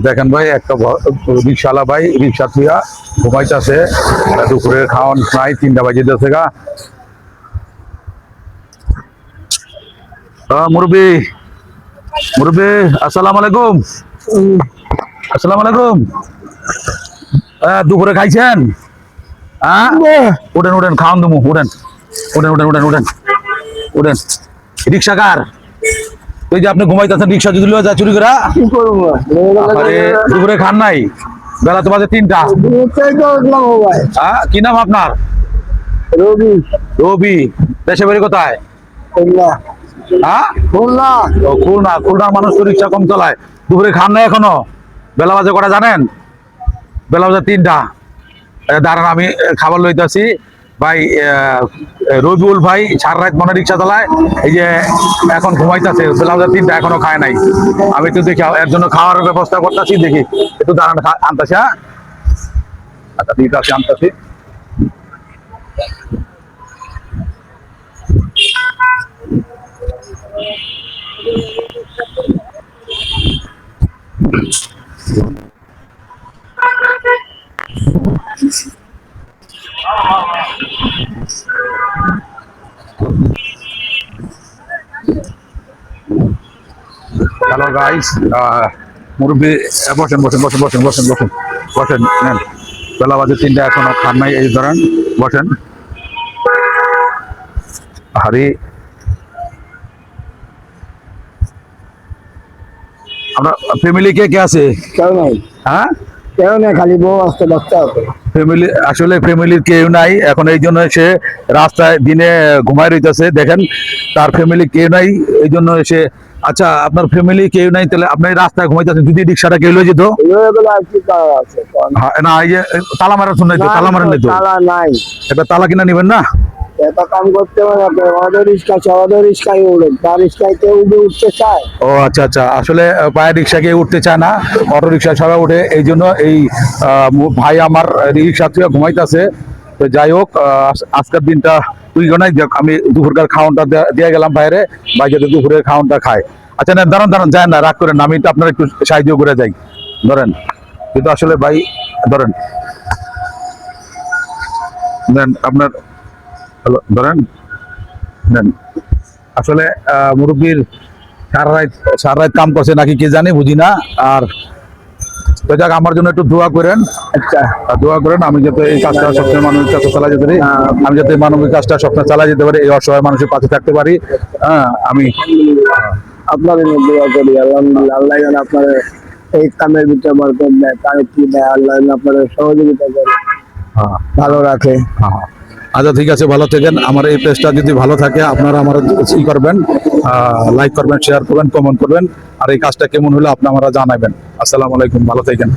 দেখেন ভাই একটা রিক্সাওয়ালা ভাই রিক্সা থুয়া ঘুমাইতেছে, দুপুরের খাওয়ান প্রায় 3টা বাজে যাচ্ছে গা। মুরব্বী মুরব্বী, আসসালামু আলাইকুম। আসসালামু আলাইকুম। দুপুরে খাইছেন? উঠেন উঠেন, খাওয়ান দেবো, উঠেন উঠেন উঠেন উঠেন উঠেন উঠেন। রিক্সা কার? ওই যে আপনি ঘুমাইতেছেন, রিক্সা যদি লয়ে যায় চুরি করে। দুপুরে খান নাই? বেলা তো বাজে 3টা। কি নাম আপনার? রবি। রবি। দেশে বাড়ি কোথায়? খুলনা। খুলনা। খুলনার মানুষ তো রিক্সা কম চালায়। দুপুরে খান নাই এখনো? বেলা বাজে কটা জানেন? বেলা বাজে 3টা। দাঁড়ান, আমি খাবার লইতেছি ভাই। রবিউল ভাই সারা রাত মনে রিক্সা চালায়, এই যে এখন ঘুমাইতেছে, বেলা বাজে 3টা এখনো খায় নাই। আমি একটু দেখি এর জন্য খাওয়ার ব্যবস্থা করতেছি, দেখি একটু দাঁড়ান, আনতেছি। আচ্ছা ঠিক আছে, আনতেছি। হ্যালো গাইস, মুরব্বী বসেন বসেন বসেন বসেন বসেন বসেন বসেন, নেন। বেলা বাজে 3টা এখনো খান নাই, এই ধরেন বসেন। হারি আমরা ফ্যামিলি কে আছে? কেউ নাই। হ্যাঁ, কেউ নেই, খালি বউ আসতে বাচ্চা আছে। ফ্যামিলি আসলে ফ্যামিলির কেউ নাই এখন, এই জন্য সে রাস্তায় দিনে ঘুমাই রইতেছে। দেখেন তার ফ্যামিলি কেউ নাই, এই জন্য এসে। আচ্ছা, আপনার ফ্যামিলি কেউ নাই, তাহলে আপনি রাস্তায় ঘুমাইতেছেন, যদি রিক্সাটা কেউ লয়ে যেত? না, এই যে তালা মারা শুন নাই তো, তালা মারেন নাই তো? তালা নাই। একটা তালা কিনা নিবেন না? এটা কাম করতে হবে আপনার। আমাদের রিক্সা আছে, আমাদের রিক্সায় উঠে, তার রিক্সায় কেউ উঠতে চায়। ও আচ্ছা আচ্ছা, আসলে পায়ে রিক্সা কেউ উঠতে চায় না, অটো রিক্সা সবাই উঠে, এই জন্য এই ভাই আমার রিক্সা থেকে ঘুমাইতেছে। তো যাই হোক, আজকের দিনটা তুই নাই, আমি দুপুরকার খাওয়ানটা দিয়ে গেলাম বাইরে, ভাই যাতে দুপুরের খাওয়ানটা খায়। আচ্ছা না, দাঁড়ান দাঁড়ান, যায় না, রাগ করেন না, আমি তো আপনার একটু সাহায্য করে যাই। ধরেন, কিন্তু আসলে ভাই ধরেন, দেন আপনার, ধরেন দেন। আসলে মুরব্বীর সারা রাত কাম করছে নাকি কে জানে, বুঝি না। আর তো যাক, আমার জন্য একটু দোয়া করেন। আচ্ছা, দোয়া করেন আমি যাতে এই কাজটা সবসময় মানবিক কাজটা চালা যেতে পারি, আমি যাতে মানবিক কাজটা সবসময় চালা যেতে পারি, এই অসহায় মানুষের পাশে থাকতে পারি। আমি আপনাদের দোয়া করি। আলহামদুলিল্লাহ, আল্লাহ যেন আপনার এই কামের ভিতরে বরকত দেয়, তার কি দেয়, আল্লাহ যেন আপনাদের সহযোগিতা করে, ভালো রাখে। আচ্ছা ঠিক আছে, ভালো থাকেন। আমার এই পেজটা যদি ভালো থাকে, আপনারা আমার ই করবেন, লাইক করবেন, শেয়ার করবেন, কমেন্ট করবেন, আর এই কাজটা কেমন হলো আপনি আমরা জানাবেন। আসসালামু আলাইকুম, ভালো থাকেন।